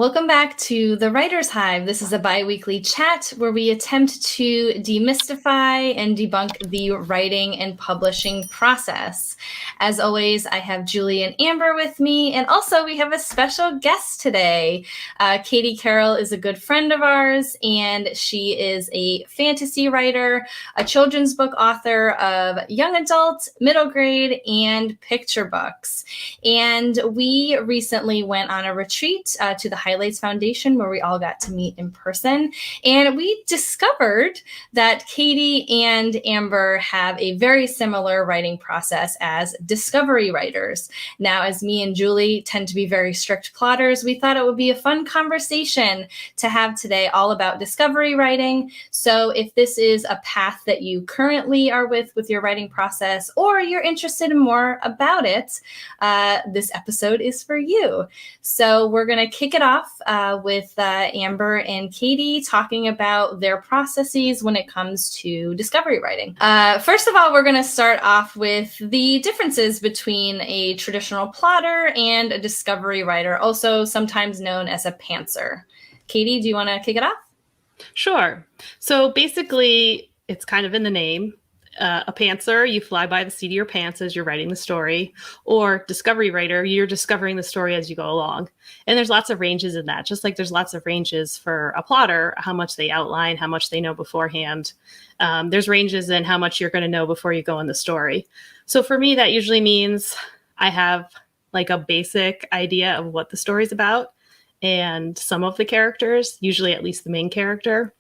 Welcome back to the Writer's Hive. This is a bi-weekly chat where we attempt to demystify and debunk the writing and publishing process. As always, I have Julie and Amber with me, and also we have a special guest today. Katie Carroll is a good friend of ours, and she is a fantasy writer, a children's book author of young adult, middle grade, and picture books. And we recently went on a retreat to the Highlights Foundation where we all got to meet in person. And we discovered that Katie and Amber have a very similar writing process as discovery writers. Now, as me and Julie tend to be very strict plotters, we thought it would be a fun conversation to have today all about discovery writing. So if this is a path that you currently are with your writing process, or you're interested in more about it, this episode is for you. So we're going to kick it off with Amber and Katie talking about their processes when it comes to discovery writing. First of all, we're going to start off with the differences between a traditional plotter and a discovery writer, also sometimes known as a pantser. Katie, do you want to kick it off? Sure. So basically, it's kind of in the name. A pantser, you fly by the seat of your pants as you're writing the story, or discovery writer, you're discovering the story as you go along. And there's lots of ranges in that, just like there's lots of ranges for a plotter, how much they outline, how much they know beforehand. There's ranges in how much you're going to know before you go in the story. So for me, that usually means I have like a basic idea of what the story's about and some of the characters, usually at least the main character.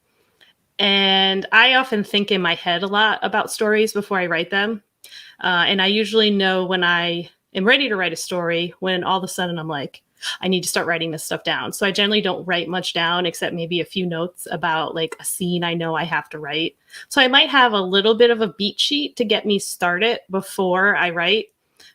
And I often think in my head a lot about stories before I write them. And I usually know when I am ready to write a story, when all of a sudden I'm like, I need to start writing this stuff down. So I generally don't write much down except maybe a few notes about like a scene I know I have to write. So I might have a little bit of a beat sheet to get me started before I write,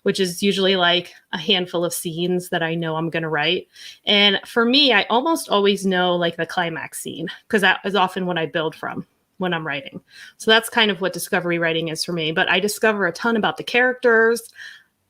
which is usually like a handful of scenes that I know I'm going to write. And for me, I almost always know like the climax scene because that is often what I build from when I'm writing. So that's kind of what discovery writing is for me. But I discover a ton about the characters.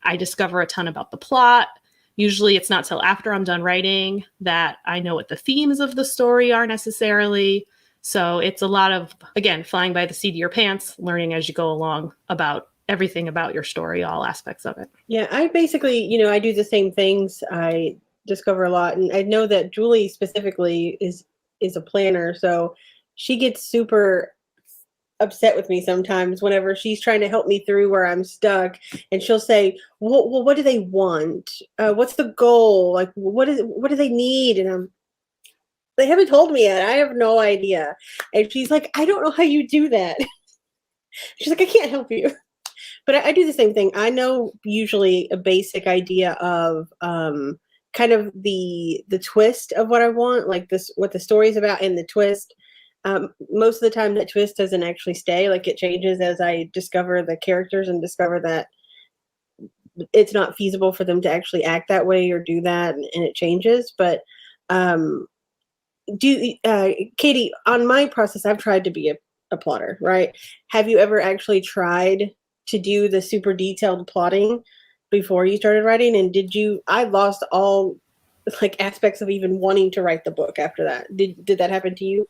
I discover a ton about the plot. Usually it's not till after I'm done writing that I know what the themes of the story are necessarily. So it's a lot of, again, flying by the seat of your pants, learning as you go along about everything about your story, all aspects of it. Yeah, I basically, I do the same things. I discover a lot. And I know that Julie specifically is a planner. So she gets super upset with me sometimes whenever she's trying to help me through where I'm stuck. And she'll say, well, what do they want? What's the goal? Like, what do they need? And they haven't told me yet. I have no idea. And she's like, I don't know how you do that. She's like, I can't help you. But I do the same thing. I know usually a basic idea of kind of the twist of what I want, like this, what the story's about, and the twist. Most of the time, that twist doesn't actually stay. Like it changes as I discover the characters and discover that it's not feasible for them to actually act that way or do that, and it changes. But Katie, on my process, I've tried to be a plotter, right? Have you ever actually tried to do the super detailed plotting before you started writing? And I lost all like aspects of even wanting to write the book after that. Did that happen to you?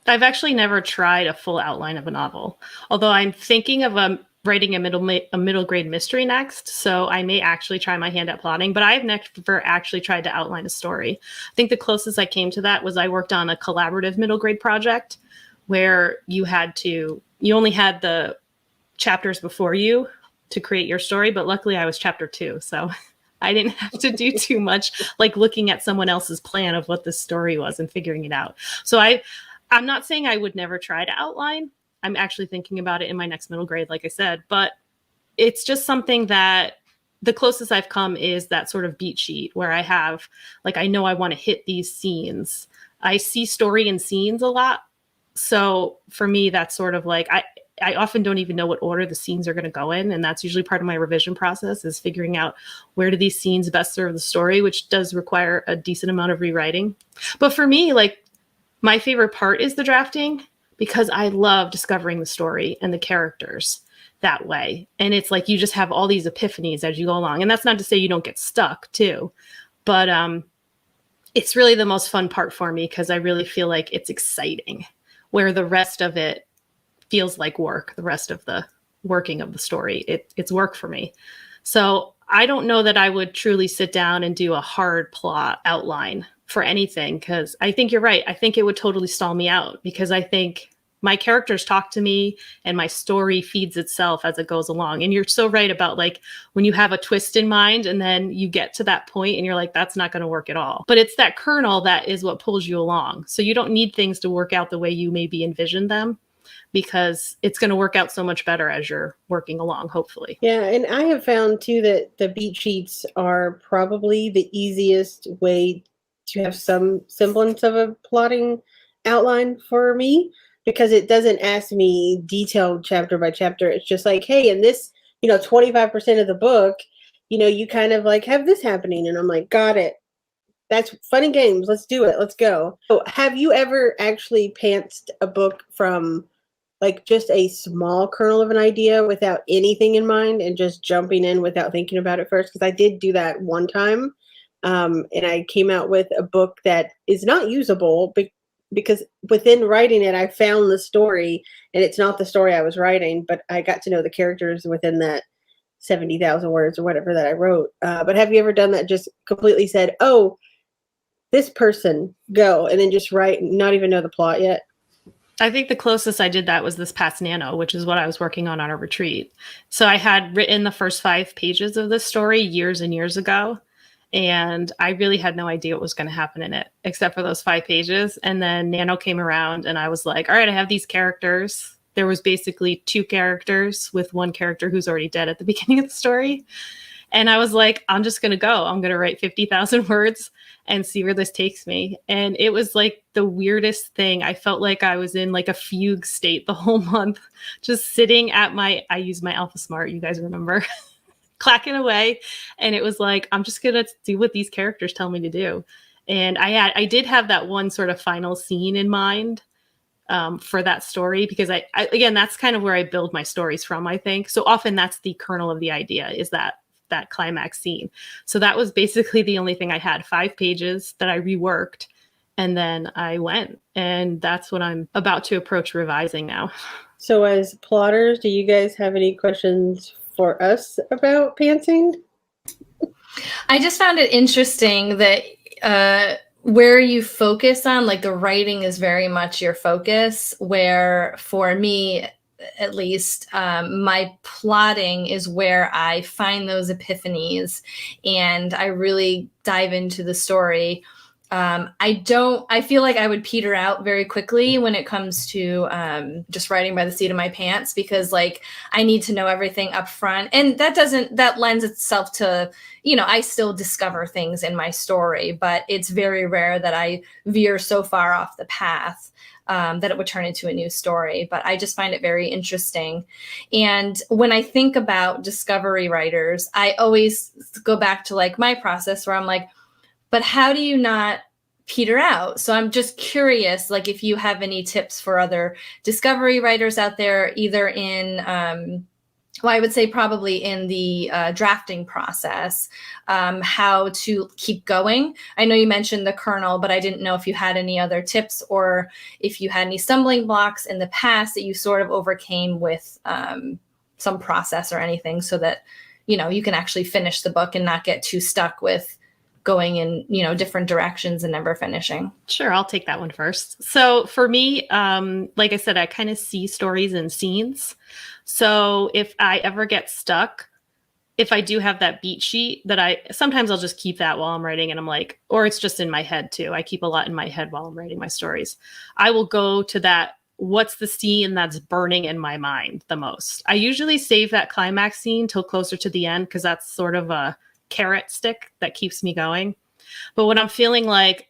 I've actually never tried a full outline of a novel, although I'm thinking of writing a middle grade mystery next. So I may actually try my hand at plotting, but I've never actually tried to outline a story. I think the closest I came to that was I worked on a collaborative middle grade project where you only had the chapters before you to create your story, but luckily I was chapter 2, so I didn't have to do too much like looking at someone else's plan of what the story was and figuring it out. So I'm not saying I would never try to outline. I'm actually thinking about it in my next middle grade, like I said, but it's just something that the closest I've come is that sort of beat sheet where I have like, I know I want to hit these scenes. I see story in scenes a lot. So for me, that's sort of like, I often don't even know what order the scenes are going to go in. And that's usually part of my revision process is figuring out where do these scenes best serve the story, which does require a decent amount of rewriting. But for me, like my favorite part is the drafting because I love discovering the story and the characters that way. And it's like, you just have all these epiphanies as you go along. And that's not to say you don't get stuck too, but it's really the most fun part for me because I really feel like it's exciting, where the rest of it feels like work. The rest of the working of the story, it's work for me. So I don't know that I would truly sit down and do a hard plot outline for anything, because I think you're right. I think it would totally stall me out, because I think my characters talk to me and my story feeds itself as it goes along. And you're so right about like when you have a twist in mind and then you get to that point and you're like, that's not going to work at all. But it's that kernel that is what pulls you along. So you don't need things to work out the way you maybe envisioned them, because it's going to work out so much better as you're working along, hopefully. Yeah, and I have found too that the beat sheets are probably the easiest way to have some semblance of a plotting outline for me, because it doesn't ask me detailed chapter by chapter. It's just like, hey, in this, 25% of the book, you kind of like have this happening. And I'm like, got it. That's fun and games. Let's do it. Let's go. So have you ever actually pantsed a book from like just a small kernel of an idea without anything in mind and just jumping in without thinking about it first? Because I did do that one time. And I came out with a book that is not usable because within writing it, I found the story, and it's not the story I was writing, but I got to know the characters within that 70,000 words or whatever that I wrote. But have you ever done that? Just completely said, oh, this person, go, and then just write, not even know the plot yet? I think the closest I did that was this past Nano, which is what I was working on a retreat. So I had written the first 5 pages of this story years and years ago, and I really had no idea what was going to happen in it, except for those 5 pages. And then Nano came around, and I was like, all right, I have these characters. There was basically 2 characters with 1 character who's already dead at the beginning of the story. And I was like, I'm just going to go. I'm going to write 50,000 words and see where this takes me. And it was like the weirdest thing. I felt like I was in like a fugue state the whole month, just sitting at I use my Alpha Smart, you guys remember, clacking away. And it was like, I'm just going to do what these characters tell me to do. And I did have that one sort of final scene in mind for that story, because I again, that's kind of where I build my stories from, I think. So often that's the kernel of the idea, is that climax scene. So that was basically the only thing I had, 5 pages that I reworked, and then I went, and that's what I'm about to approach revising now. So as plotters, do you guys have any questions for us about pantsing? I just found it interesting that where you focus on, like the writing is very much your focus, where for me, at least, my plotting is where I find those epiphanies and I really dive into the story. I feel like I would peter out very quickly when it comes to just writing by the seat of my pants, because like I need to know everything up front. And that lends itself to, I still discover things in my story, but it's very rare that I veer so far off the path that it would turn into a new story. But I just find it very interesting. And when I think about discovery writers, I always go back to like my process where I'm like, but how do you not peter out? So I'm just curious, like if you have any tips for other discovery writers out there, either in, well, I would say probably in the drafting process, how to keep going. I know you mentioned the kernel, but I didn't know if you had any other tips or if you had any stumbling blocks in the past that you sort of overcame with some process or anything, so that, you can actually finish the book and not get too stuck with going in, different directions and never finishing. Sure, I'll take that one first. So for me, like I said, I kind of see stories in scenes. So if I ever get stuck, if I do have that beat sheet sometimes I'll just keep that while I'm writing, and I'm like, or it's just in my head too. I keep a lot in my head while I'm writing my stories. I will go to that. What's the scene that's burning in my mind the most? I usually save that climax scene till closer to the end, because that's sort of a carrot stick that keeps me going. But when I'm feeling like,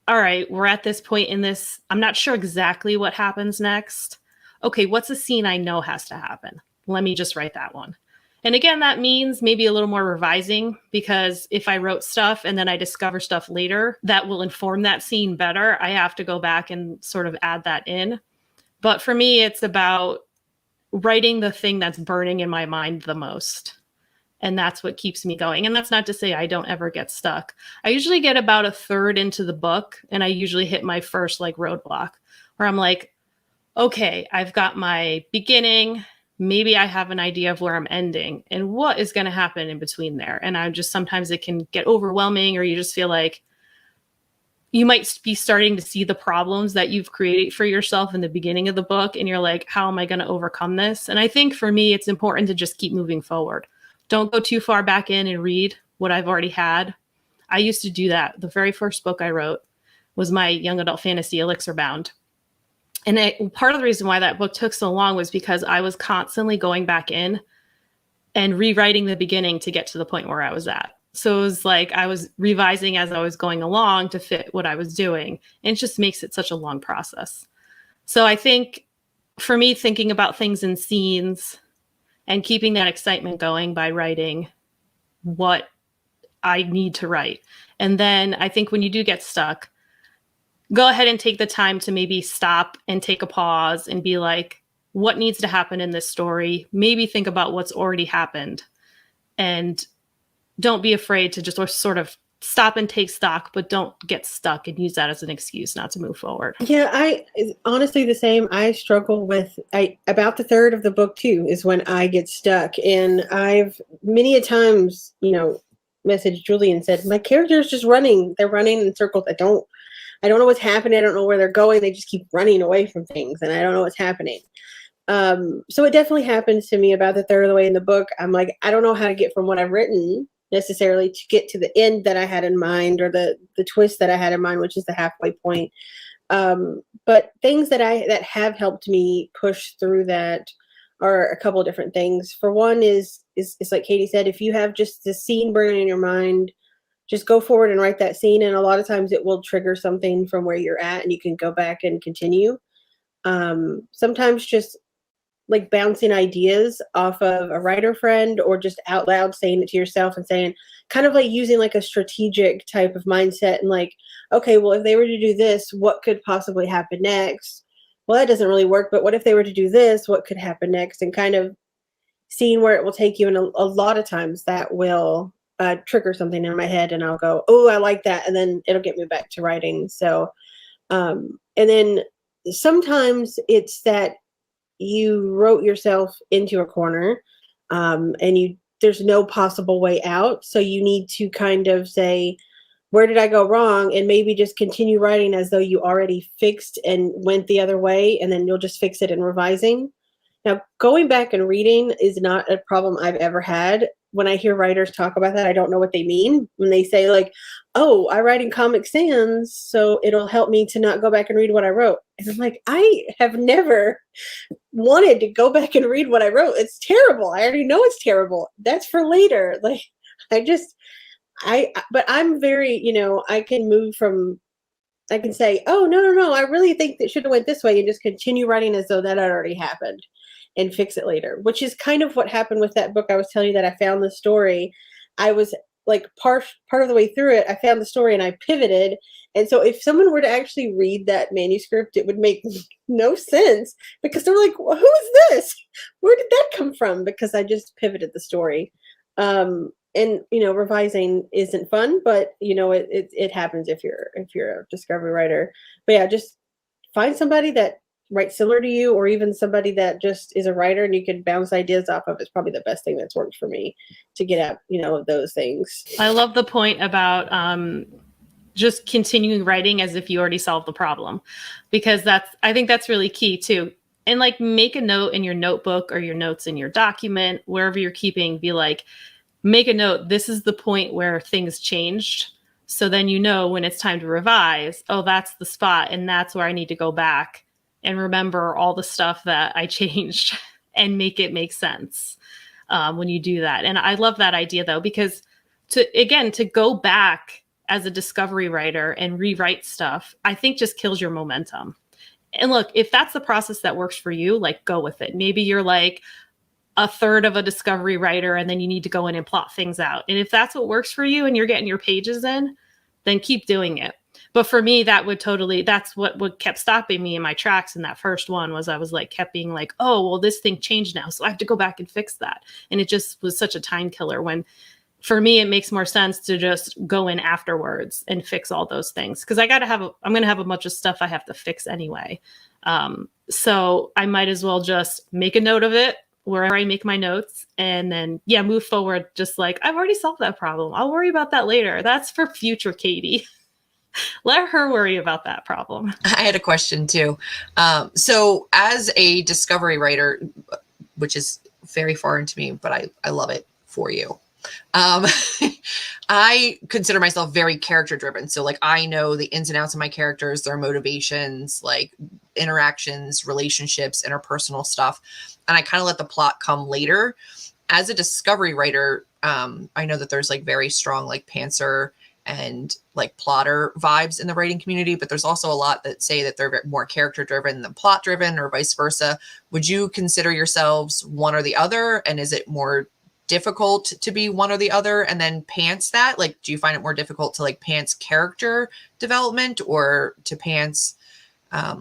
all right, we're at this point in this, I'm not sure exactly what happens next. Okay, what's a scene I know has to happen? Let me just write that one. And again, that means maybe a little more revising, because if I wrote stuff and then I discover stuff later that will inform that scene better, I have to go back and sort of add that in. But for me, it's about writing the thing that's burning in my mind the most. And that's what keeps me going. And that's not to say I don't ever get stuck. I usually get about a third into the book and I usually hit my first like roadblock where I'm like, okay, I've got my beginning. Maybe I have an idea of where I'm ending and what is going to happen in between there. And I'm just, sometimes it can get overwhelming, or you just feel like you might be starting to see the problems that you've created for yourself in the beginning of the book. And you're like, how am I going to overcome this? And I think for me, it's important to just keep moving forward. Don't go too far back in and read what I've already had. I used to do that. The very first book I wrote was my young adult fantasy Elixir Bound. And part of the reason why that book took so long was because I was constantly going back in and rewriting the beginning to get to the point where I was at. So it was like I was revising as I was going along to fit what I was doing. And it just makes it such a long process. So I think for me, thinking about things in scenes and keeping that excitement going by writing what I need to write. And then I think when you do get stuck, go ahead and take the time to maybe stop and take a pause and be like, what needs to happen in this story? Maybe think about what's already happened. And don't be afraid to just sort of stop and take stock, but don't get stuck and use that as an excuse not to move forward. Yeah, I honestly the same. I struggle with about the third of the book too is when I get stuck, and I've many a times, messaged Julie and said my character's just running. They're running in circles. I don't know what's happening. I don't know where they're going. They just keep running away from things, and I don't know what's happening. So it definitely happens to me about the third of the way in the book. I'm like, I don't know how to get from what I've written necessarily to get to the end that I had in mind, or the twist that I had in mind, which is the halfway point. But things that have helped me push through that are a couple of different things. For one is like Katie said, if you have just the scene burning in your mind, just go forward and write that scene. And a lot of times it will trigger something from where you're at and you can go back and continue. Sometimes just like bouncing ideas off of a writer friend, or just out loud saying it to yourself and saying, kind of like using like a strategic type of mindset and like, okay, well, if they were to do this, what could possibly happen next? Well, that doesn't really work, but what if they were to do this? What could happen next? And kind of seeing where it will take you. And a lot of times that will trigger something in my head and I'll go, oh, I like that. And then it'll get me back to writing. So, and then sometimes it's that you wrote yourself into a corner, and there's no possible way out. So you need to kind of say, where did I go wrong? And maybe just continue writing as though you already fixed and went the other way, and then you'll just fix it in revising. Now, going back and reading is not a problem I've ever had. When I hear writers talk about that, I don't know what they mean when they say like, oh, I write in Comic Sans, so it'll help me to not go back and read what I wrote. And I'm like, I have never wanted to go back and read what I wrote. It's terrible. I already know it's terrible. That's for later. Like, but I'm very, I can move from, I can say, oh, no, I really think that should have went this way, and just continue writing as though that had already happened and fix it later, which is kind of what happened with that book I was telling you that I found the story. I was like part of the way through it, I found the story and I pivoted. And so if someone were to actually read that manuscript, it would make no sense, because they're like, well, who is this? Where did that come from? Because I just pivoted the story. And revising isn't fun, but it happens if you're a discovery writer. But yeah, just find somebody that writes similar to you, or even somebody that just is a writer and you can bounce ideas off of. Is probably the best thing that's worked for me to get at those things. I love the point about just continuing writing as if you already solved the problem, because I think that's really key too. And like, make a note in your notebook or your notes in your document, wherever you're keeping, be like, make a note, this is the point where things changed. So then when it's time to revise, oh, that's the spot, and that's where I need to go back and remember all the stuff that I changed and make it make sense when you do that. And I love that idea though, because to go back as a discovery writer and rewrite stuff, I think just kills your momentum. And look, if that's the process that works for you, like, go with it. Maybe you're like a third of a discovery writer and then you need to go in and plot things out. And if that's what works for you and you're getting your pages in, then keep doing it. But for me, that's what kept stopping me in my tracks in that first one was I was like, kept being like, oh, well, this thing changed now. So I have to go back and fix that. And it just was such a time killer when for me, it makes more sense to just go in afterwards and fix all those things. Cause I'm going to have a bunch of stuff I have to fix anyway. So I might as well just make a note of it wherever I make my notes and then, move forward. Just like, I've already solved that problem. I'll worry about that later. That's for future Katie. Let her worry about that problem. I had a question too. So as a discovery writer, which is very foreign to me, but I love it for you. I consider myself very character driven. So like, I know the ins and outs of my characters, their motivations, like interactions, relationships, interpersonal stuff. And I kind of let the plot come later. As a discovery writer, I know that there's like very strong, like pantser and like plotter vibes in the writing community, but there's also a lot that say that they're more character driven than plot driven or vice versa. Would you consider yourselves one or the other? And is it more difficult to be one or the other and then pants that? Like, do you find it more difficult to like pants character development or to pants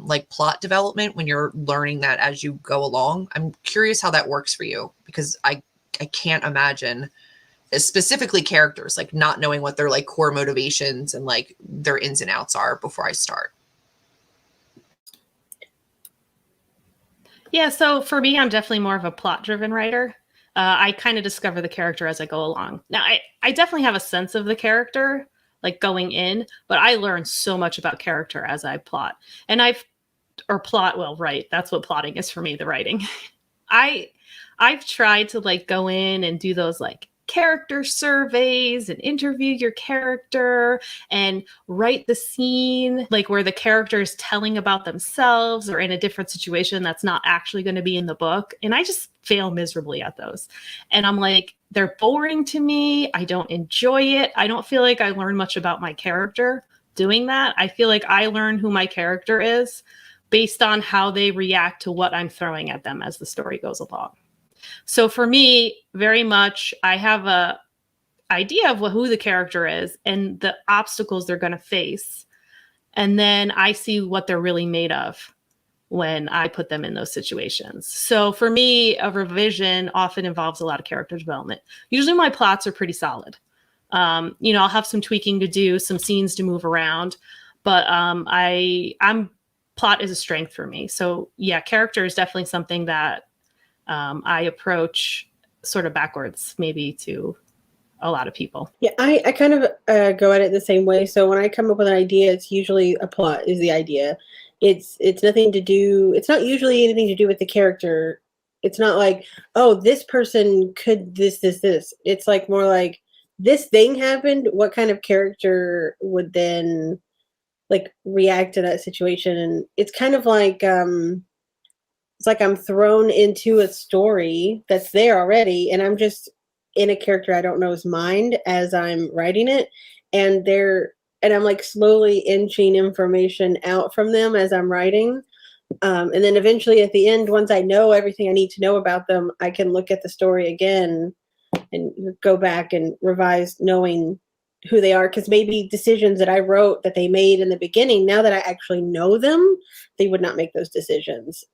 like plot development when you're learning that as you go along? I'm curious how that works for you, because I can't imagine specifically characters, like not knowing what their like core motivations and like their ins and outs are before I start. Yeah. So for me, I'm definitely more of a plot driven writer. I kind of discover the character as I go along. Now, I definitely have a sense of the character, like going in, but I learn so much about character as I plot. And write. That's what plotting is for me, the writing. I've tried to like go in and do those like character surveys and interview your character and write the scene like where the character is telling about themselves or in a different situation that's not actually going to be in the book. And I just fail miserably at those. And I'm like, they're boring to me. I don't enjoy it. I don't feel like I learn much about my character doing that. I feel like I learn who my character is based on how they react to what I'm throwing at them as the story goes along. So for me, very much, I have a idea of who the character is and the obstacles they're going to face. And then I see what they're really made of when I put them in those situations. So for me, a revision often involves a lot of character development. Usually my plots are pretty solid. I'll have some tweaking to do, some scenes to move around, but plot is a strength for me. So yeah, character is definitely something that I approach sort of backwards, maybe to a lot of people. Yeah, I kind of go at it the same way. So when I come up with an idea, it's usually a plot is the idea. It's nothing to do. It's not usually anything to do with the character. It's not like, oh, this person could this. It's like more like this thing happened. What kind of character would then like react to that situation? And it's kind of like it's like I'm thrown into a story that's there already, and I'm just in a character I don't know's mind as I'm writing it, and I'm like slowly inching information out from them as I'm writing. And then eventually at the end, once I know everything I need to know about them, I can look at the story again and go back and revise knowing who they are, because maybe decisions that I wrote that they made in the beginning, now that I actually know them, they would not make those decisions.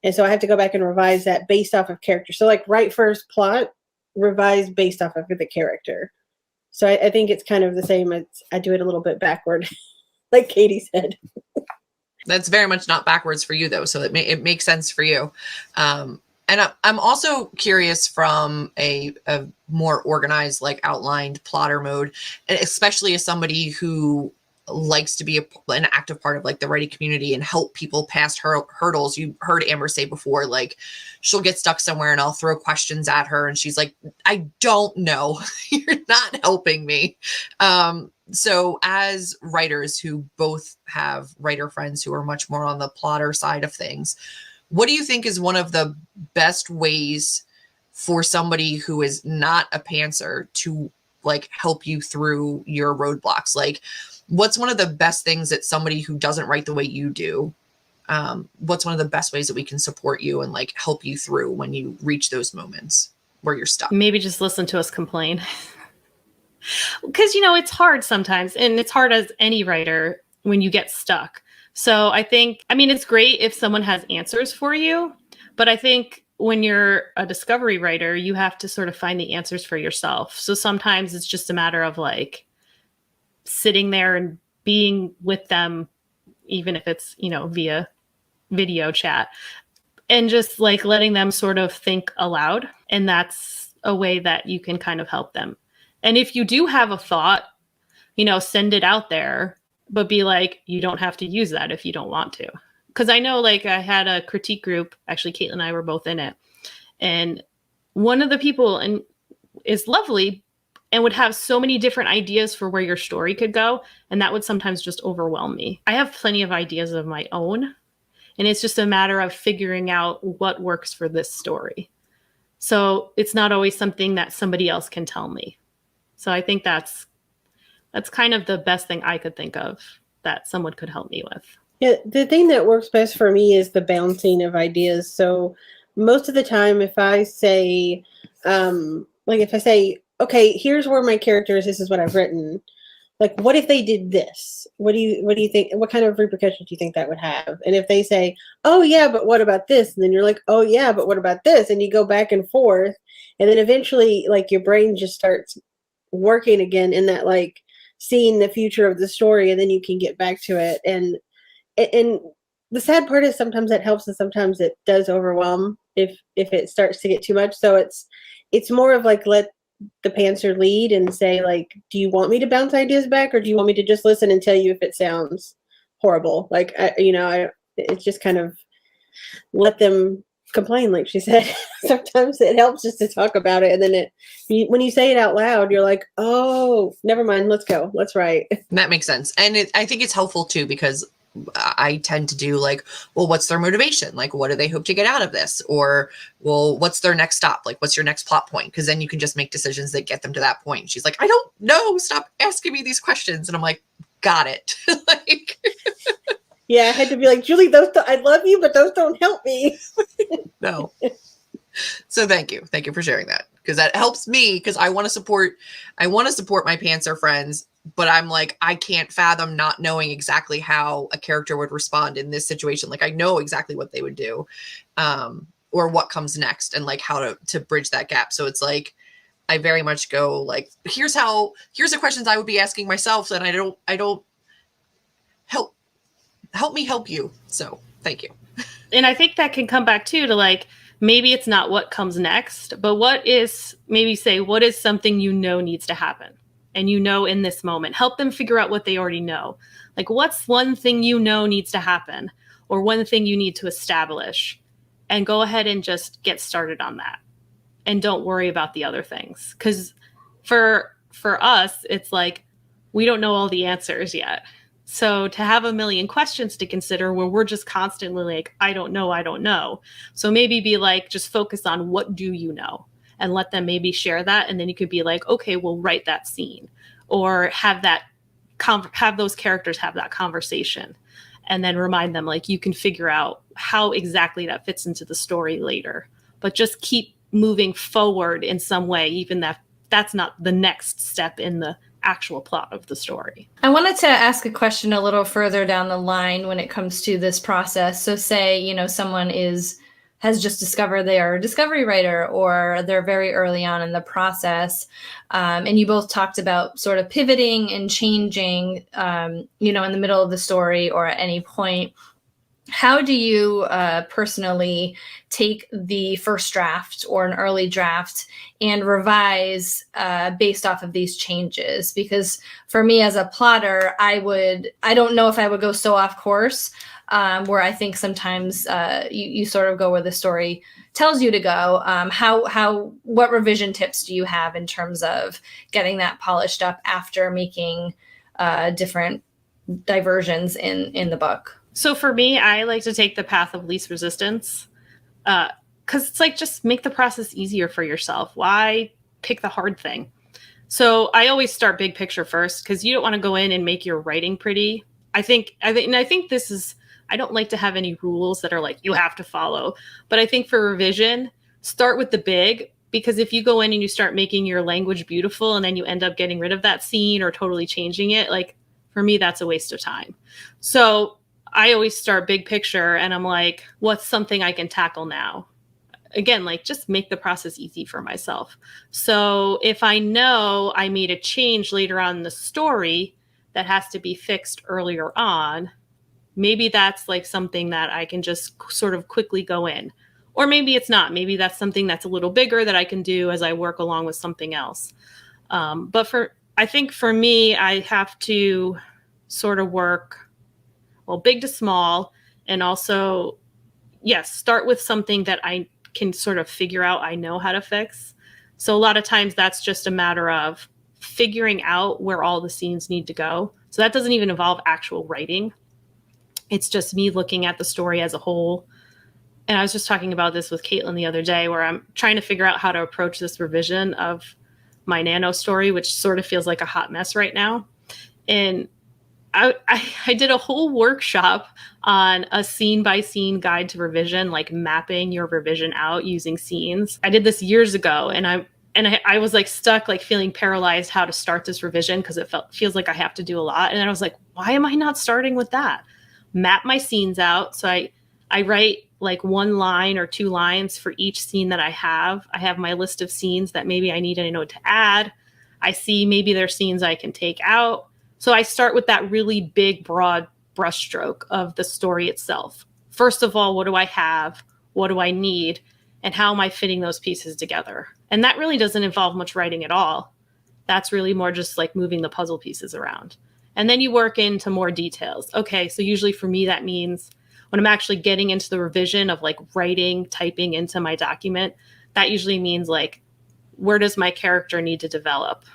And so I have to go back and revise that based off of character. So like write first, plot, revise based off of the character. So I think it's kind of the same. I do it a little bit backward, like Katie said. That's very much not backwards for you though. So it makes sense for you. And I'm also curious from a more organized, like outlined plotter mode, and especially as somebody who likes to be an active part of like the writing community and help people past hurdles. You heard Amber say before, like she'll get stuck somewhere and I'll throw questions at her and she's like, I don't know. You're not helping me. So as writers who both have writer friends who are much more on the plotter side of things, what do you think is one of the best ways for somebody who is not a pantser to like help you through your roadblocks? Like, what's one of the best things that somebody who doesn't write the way you do, what's one of the best ways that we can support you and like help you through when you reach those moments where you're stuck? Maybe just listen to us complain. Because, it's hard sometimes, and it's hard as any writer when you get stuck. So it's great if someone has answers for you, but I think when you're a discovery writer, you have to sort of find the answers for yourself. So sometimes it's just a matter of like sitting there and being with them, even if it's, via video chat, and just like letting them sort of think aloud. And that's a way that you can kind of help them. And if you do have a thought, send it out there, but be like, you don't have to use that if you don't want to. Because I know, like, I had a critique group, actually, Caitlin and I were both in it. And one of the people is lovely and would have so many different ideas for where your story could go. And that would sometimes just overwhelm me. I have plenty of ideas of my own. And it's just a matter of figuring out what works for this story. So it's not always something that somebody else can tell me. So I think that's kind of the best thing I could think of that someone could help me with. Yeah, the thing that works best for me is the bouncing of ideas. So most of the time, if I say, okay, here's where my character is, this is what I've written. Like, what if they did this? What do you think? What kind of repercussions do you think that would have? And if they say, oh yeah, but what about this? And then you're like, oh yeah, but what about this? And you go back and forth, and then eventually, like, your brain just starts working again in that, like, seeing the future of the story, and then you can get back to it. And the sad part is sometimes that helps, and sometimes it does overwhelm if it starts to get too much. So it's more of like, let the pantser lead and say, like, do you want me to bounce ideas back, or do you want me to just listen and tell you if it sounds horrible? Like, it's just kind of let them complain, like she said. Sometimes it helps just to talk about it, and then when you say it out loud, you're like, oh, never mind, let's go, let's write. That makes sense. And I think it's helpful too, because I tend to do like, well, what's their motivation? Like, what do they hope to get out of this? Or, well, what's their next stop? Like, what's your next plot point? Because then you can just make decisions that get them to that point. She's like, I don't know. Stop asking me these questions. And I'm like, got it. Like, yeah, I had to be like, Julie, I love you, but those don't help me. No. So thank you for sharing that, because that helps me, because I want to support my pantser friends, but I'm like, I can't fathom not knowing exactly how a character would respond in this situation. Like, I know exactly what they would do, or what comes next, and like how to bridge that gap. So it's like, I very much go like, here's the questions I would be asking myself, and I don't help me help you. So thank you. And I think that can come back too to like, maybe it's not what comes next, but what is something needs to happen, and in this moment, help them figure out what they already know. Like, what's one thing needs to happen, or one thing you need to establish, and go ahead and just get started on that, and don't worry about the other things. Because for us, it's like, we don't know all the answers yet. So to have a million questions to consider where we're just constantly like, I don't know. So maybe be like, just focus on what do you know, and let them maybe share that. And then you could be like, okay, we'll write that scene, or have those characters have that conversation, and then remind them, like, you can figure out how exactly that fits into the story later, but just keep moving forward in some way, even that's not the next step in the actual plot of the story. I wanted to ask a question a little further down the line when it comes to this process. So say, someone has just discovered they are a discovery writer, or they're very early on in the process. And you both talked about sort of pivoting and changing, in the middle of the story or at any point. How do you personally take the first draft or an early draft and revise based off of these changes? Because for me as a plotter, I don't know if I would go so off course, where I think sometimes you sort of go where the story tells you to go. What revision tips do you have in terms of getting that polished up after making different diversions in the book? So for me, I like to take the path of least resistance, because it's like, just make the process easier for yourself. Why pick the hard thing? So I always start big picture first, because you don't want to go in and make your writing pretty. I think this is, I don't like to have any rules that are like, you have to follow. But I think for revision, start with the big, because if you go in and you start making your language beautiful and then you end up getting rid of that scene or totally changing it, like for me, that's a waste of time. So I always start big picture and I'm like, what's something I can tackle now? Again, like just make the process easy for myself. So if I know I made a change later on in the story that has to be fixed earlier on, maybe that's like something that I can just sort of quickly go in. Or maybe it's not. Maybe that's something that's a little bigger that I can do as I work along with something else. But I think for me, I have to sort of work, well, big to small, and also, yes, start with something that I can sort of figure out I know how to fix. So a lot of times that's just a matter of figuring out where all the scenes need to go. So that doesn't even involve actual writing. It's just me looking at the story as a whole. And I was just talking about this with Caitlin the other day, where I'm trying to figure out how to approach this revision of my Nano story, which sort of feels like a hot mess right now. And I did a whole workshop on a scene by scene guide to revision, like mapping your revision out using scenes. I did this years ago, and I was like stuck, like feeling paralyzed how to start this revision because it feels like I have to do a lot. And then I was like, why am I not starting with that? Map my scenes out. So I write like 1 line or 2 lines for each scene that I have. I have my list of scenes that maybe I need a note to add. I see maybe there's scenes I can take out. So I start with that really big, broad brushstroke of the story itself. First of all, what do I have? What do I need? And how am I fitting those pieces together? And that really doesn't involve much writing at all. That's really more just like moving the puzzle pieces around. And then you work into more details. Okay, so usually for me, that means when I'm actually getting into the revision of like writing, typing into my document, that usually means like, where does my character need to develop?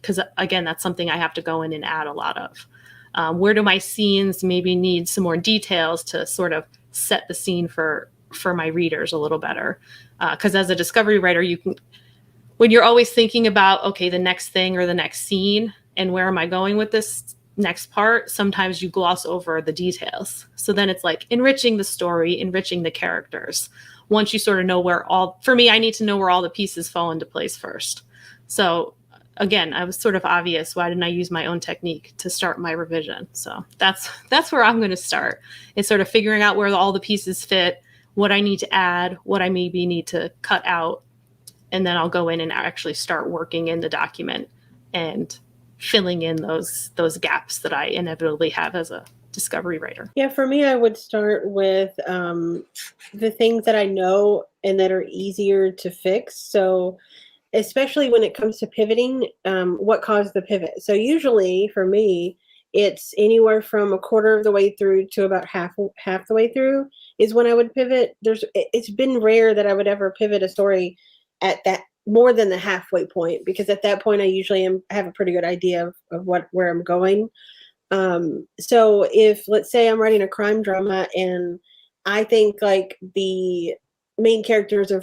Because again, that's something I have to go in and add a lot of. Where do my scenes maybe need some more details to sort of set the scene for my readers a little better? Because as a discovery writer, you can, when you're always thinking about, okay, the next thing or the next scene, and where am I going with this next part, sometimes you gloss over the details. So then it's like enriching the story, enriching the characters. Once you sort of know for me, I need to know where all the pieces fall into place first. So again, I was sort of obvious. Why didn't I use my own technique to start my revision? So that's where I'm going to start. It's sort of figuring out where all the pieces fit, what I need to add, what I maybe need to cut out. And then I'll go in and actually start working in the document and filling in those gaps that I inevitably have as a discovery writer. Yeah, for me, I would start with the things that I know and that are easier to fix. So especially when it comes to pivoting, what caused the pivot? So usually for me, it's anywhere from a quarter of the way through to about half the way through is when I would pivot. It's been rare that I would ever pivot a story at that more than the halfway point, because at that point I usually have a pretty good idea of where I'm going. So if, let's say I'm writing a crime drama and I think like the main character is a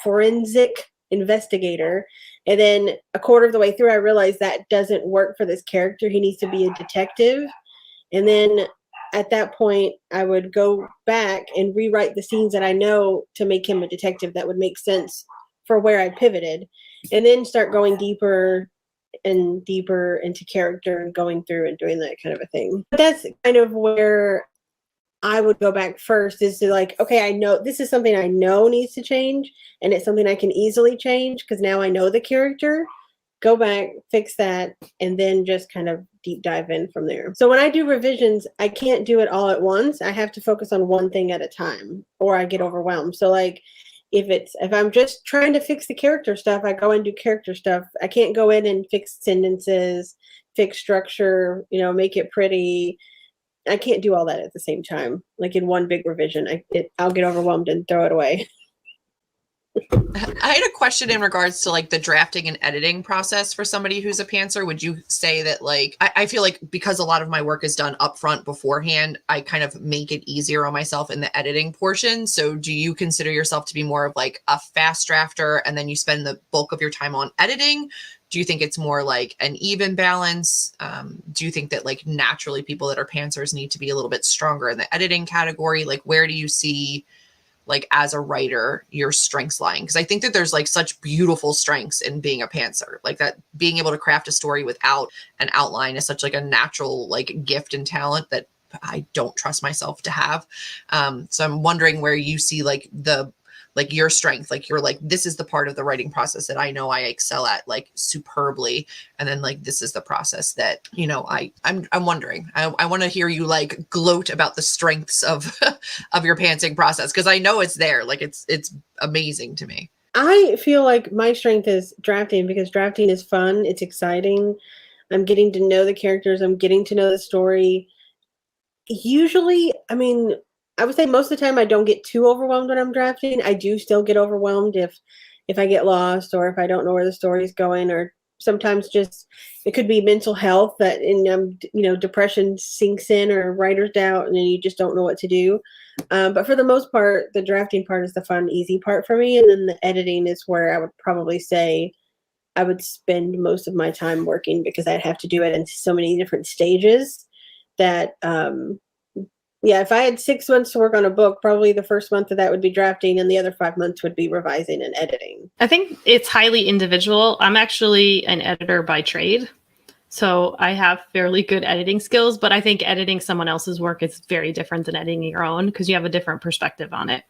forensic investigator, and then a quarter of the way through I realize that doesn't work for this character, he needs to be a detective, and then at that point I would go back and rewrite the scenes that I know to make him a detective that would make sense for where I pivoted, and then start going deeper and deeper into character and going through and doing that kind of a thing. But that's kind of where I would go back first, is to like, okay, I know this is something I know needs to change, and it's something I can easily change because now I know the character. Go back, fix that, and then just kind of deep dive in from there. So when I do revisions, I can't do it all at once. I have to focus on one thing at a time or I get overwhelmed. So like if I'm just trying to fix the character stuff, I go and do character stuff. I can't go in and fix sentences, fix structure, make it pretty. I can't do all that at the same time. Like in one big revision, I'll get overwhelmed and throw it away. I had a question in regards to like the drafting and editing process for somebody who's a pantser. Would you say that like, I feel like because a lot of my work is done upfront beforehand, I kind of make it easier on myself in the editing portion. So do you consider yourself to be more of like a fast drafter and then you spend the bulk of your time on editing? Do you think it's more like an even balance? Do you think that like naturally people that are pantsers need to be a little bit stronger in the editing category? Like where do you see like as a writer, your strengths lying? Because I think that there's like such beautiful strengths in being a pantser, like that being able to craft a story without an outline is such like a natural like gift and talent that I don't trust myself to have. So I'm wondering where you see like your strength, like you're like, this is the part of the writing process that I know I excel at like superbly. And then like, this is the process that, you know, I'm wondering, I want to hear you like gloat about the strengths of, of your pantsing process. Cause I know it's there. Like it's amazing to me. I feel like my strength is drafting because drafting is fun. It's exciting. I'm getting to know the characters. I'm getting to know the story. Usually, I mean, I would say most of the time I don't get too overwhelmed when I'm drafting. I do still get overwhelmed if I get lost or if I don't know where the story's going, or sometimes just it could be mental health that depression sinks in, or writer's doubt, and then you just don't know what to do. But for the most part, the drafting part is the fun, easy part for me, and then the editing is where I would probably say I would spend most of my time working because I'd have to do it in so many different stages that yeah, if I had 6 months to work on a book, probably the first month of that would be drafting and the other 5 months would be revising and editing. I think it's highly individual. I'm actually an editor by trade, so I have fairly good editing skills, but I think editing someone else's work is very different than editing your own because you have a different perspective on it.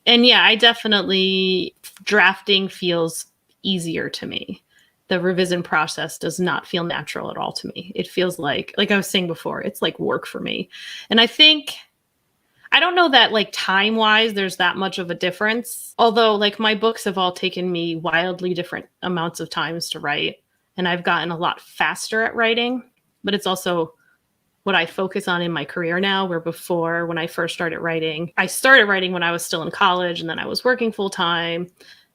And yeah, I definitely, drafting feels easier to me. The revision process does not feel natural at all to me. It feels like I was saying before, it's like work for me. And I don't know that like time wise, there's that much of a difference. Although like my books have all taken me wildly different amounts of times to write. And I've gotten a lot faster at writing, but it's also what I focus on in my career now, where before when I first started writing, I started writing when I was still in college and then I was working full time.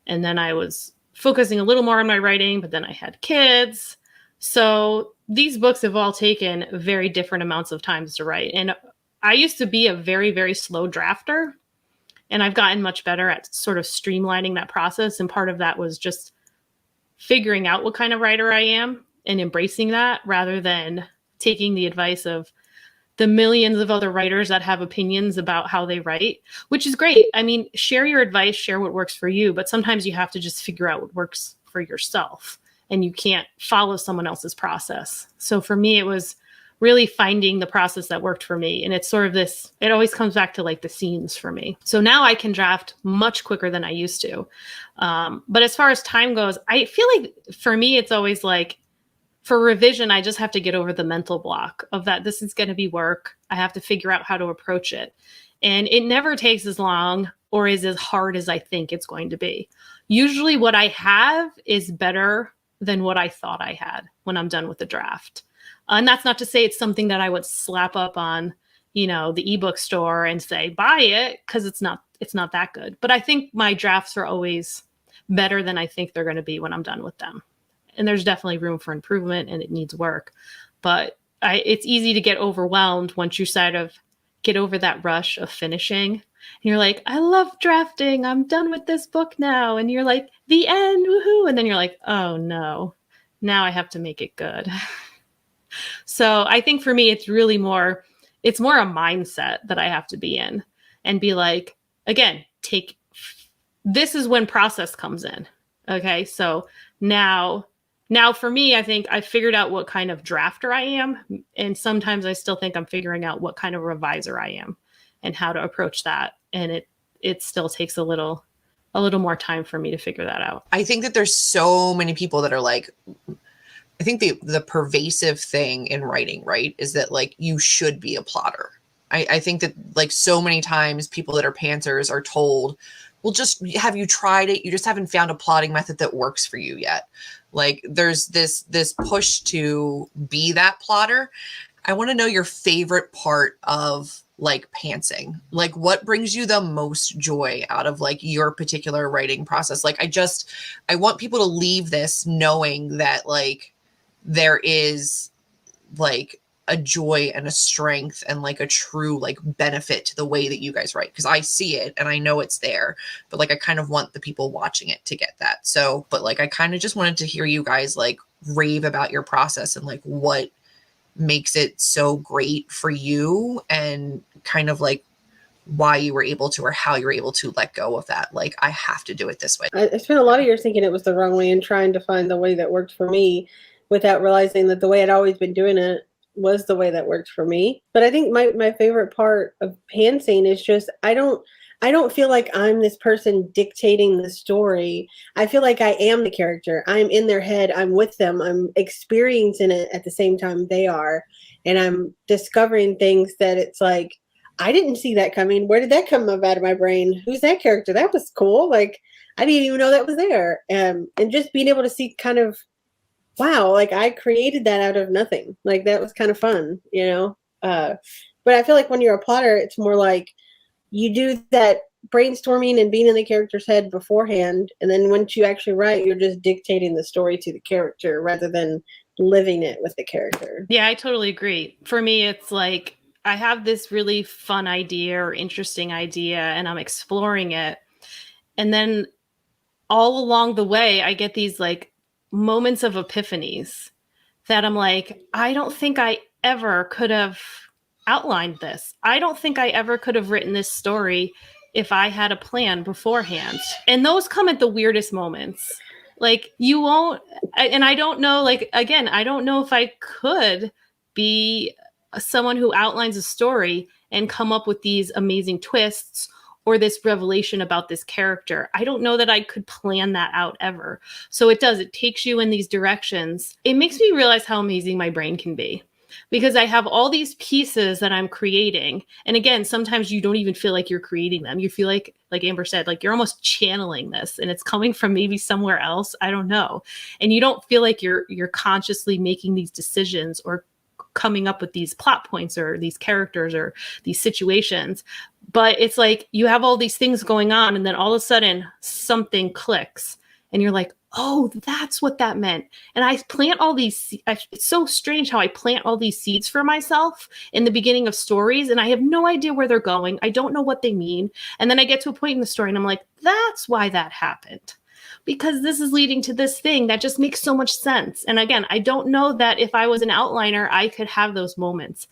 And then I was focusing a little more on my writing, but then I had kids. So these books have all taken very different amounts of times to write. And I used to be a very, very slow drafter, and I've gotten much better at sort of streamlining that process. And part of that was just figuring out what kind of writer I am and embracing that rather than taking the advice of the millions of other writers that have opinions about how they write, which is great. I mean, share your advice, share what works for you, but sometimes you have to just figure out what works for yourself and you can't follow someone else's process. So for me, it was really finding the process that worked for me. And it's sort of this, it always comes back to like the scenes for me. So now I can draft much quicker than I used to. But as far as time goes, I feel like for me, it's always like, for revision, I just have to get over the mental block of that this is going to be work. I have to figure out how to approach it. And it never takes as long or is as hard as I think it's going to be. Usually what I have is better than what I thought I had when I'm done with the draft. And that's not to say it's something that I would slap up on, the ebook store and say, buy it, because it's not that good. But I think my drafts are always better than I think they're going to be when I'm done with them. And there's definitely room for improvement and it needs work. But it's easy to get overwhelmed once you sort of get over that rush of finishing. And you're like, I love drafting. I'm done with this book now. And you're like, the end, woohoo. And then you're like, oh no, now I have to make it good. So I think for me, it's more a mindset that I have to be in and be like, again, this is when process comes in. Okay. So now for me, I think I figured out what kind of drafter I am. And sometimes I still think I'm figuring out what kind of reviser I am and how to approach that. And it still takes a little more time for me to figure that out. I think that there's so many people that are like, I think the pervasive thing in writing, right, is that like you should be a plotter. I think that like so many times people that are pantsers are told, well, just have you tried it? You just haven't found a plotting method that works for you yet. Like there's this push to be that plotter. I want to know your favorite part of like pantsing. Like what brings you the most joy out of like your particular writing process? Like I want people to leave this knowing that like there is like a joy and a strength and like a true like benefit to the way that you guys write. Cause I see it and I know it's there, but like, I kind of want the people watching it to get that. So, but like, I kind of just wanted to hear you guys like rave about your process and like what makes it so great for you and kind of like why you were able to, or how you were able to let go of that. Like, I have to do it this way. I spent a lot of years thinking it was the wrong way and trying to find the way that worked for me without realizing that the way I'd always been doing it was the way that worked for me. But I think my favorite part of pantsing is just I don't feel like I'm this person dictating the story. I feel like I am the character. I'm in their head. I'm with them. I'm experiencing it at the same time they are. And I'm discovering things that it's like, I didn't see that coming. Where did that come up out of my brain? Who's that character? That was cool. Like, I didn't even know that was there. And just being able to see kind of, wow, like I created that out of nothing. Like that was kind of fun, you know? But I feel like when you're a plotter, it's more like you do that brainstorming and being in the character's head beforehand. And then once you actually write, you're just dictating the story to the character rather than living it with the character. Yeah, I totally agree. For me, it's like, I have this really fun idea or interesting idea and I'm exploring it. And then all along the way, I get these like moments of epiphanies that I'm like, I don't think I ever could have outlined this. I don't think I ever could have written this story if I had a plan beforehand. And those come at the weirdest moments. Like you won't, and I don't know, like, again, I don't know if I could be someone who outlines a story and come up with these amazing twists or this revelation about this character. I don't know that I could plan that out ever. So it takes you in these directions. It makes me realize how amazing my brain can be because I have all these pieces that I'm creating. And again, sometimes you don't even feel like you're creating them. You feel like Amber said, like you're almost channeling this and it's coming from maybe somewhere else. I don't know. And you don't feel like you're consciously making these decisions or coming up with these plot points or these characters or these situations. But it's like you have all these things going on and then all of a sudden something clicks and you're like, oh, that's what that meant. And I plant all these, it's so strange how I plant all these seeds for myself in the beginning of stories and I have no idea where they're going. I don't know what they mean. And then I get to a point in the story and I'm like, that's why that happened. Because this is leading to this thing that just makes so much sense. And again, I don't know that if I was an outliner, I could have those moments.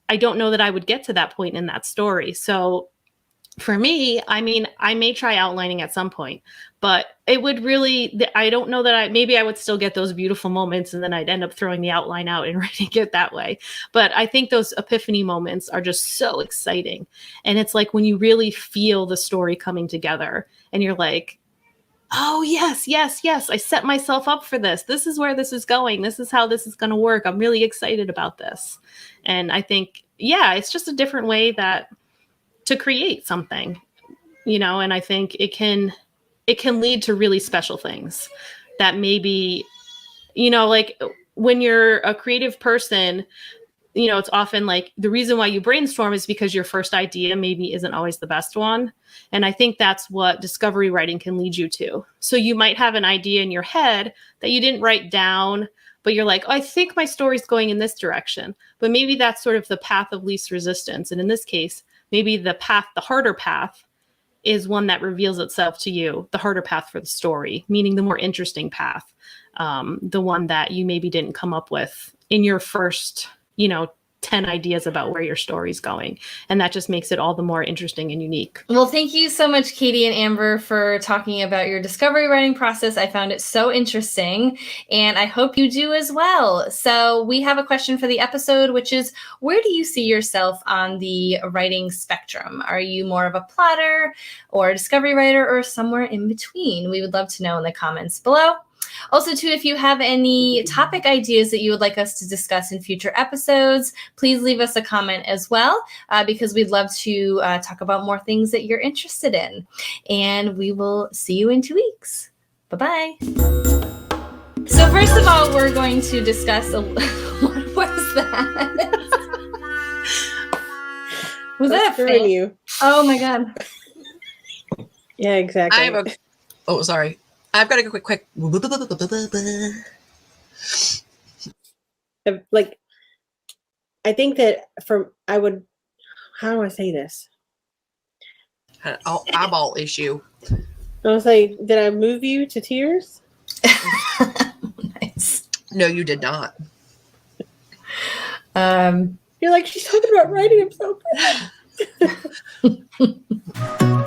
I don't know that I would get to that point in that story. So for me, I mean, I may try outlining at some point, but it would really, I don't know that maybe I would still get those beautiful moments and then I'd end up throwing the outline out and writing it that way. But I think those epiphany moments are just so exciting. And it's like when you really feel the story coming together and you're like, oh, yes, yes, yes. I set myself up for this. This is where this is going. This is how this is going to work. I'm really excited about this. And I think, yeah, it's just a different way to create something, you know, and I think it can lead to really special things that maybe, you know, like when you're a creative person, you know, it's often like the reason why you brainstorm is because your first idea maybe isn't always the best one. And I think that's what discovery writing can lead you to. So you might have an idea in your head that you didn't write down, but you're like, oh, I think my story's going in this direction. But maybe that's sort of the path of least resistance. And in this case, maybe the harder path is one that reveals itself to you, the harder path for the story, meaning the more interesting path, the one that you maybe didn't come up with in your first 10 ideas about where your story's going. And that just makes it all the more interesting and unique. Well, thank you so much, Katie and Amber, for talking about your discovery writing process. I found it so interesting, and I hope you do as well. So we have a question for the episode, which is, where do you see yourself on the writing spectrum? Are you more of a plotter or a discovery writer or somewhere in between? We would love to know in the comments below. Also, too, if you have any topic ideas that you would like us to discuss in future episodes, please leave us a comment as well, because we'd love to talk about more things that you're interested in. And we will see you in 2 weeks. Bye-bye. So first of all, we're going to discuss what was that? Was that a fan? You? Oh, my God. Yeah, exactly. Sorry. I've got to go quick. Like, I think that how do I say this? Eyeball issue. I was like, did I move you to tears? Nice. No, you did not. You're like, she's talking about writing. I'm so bad. it.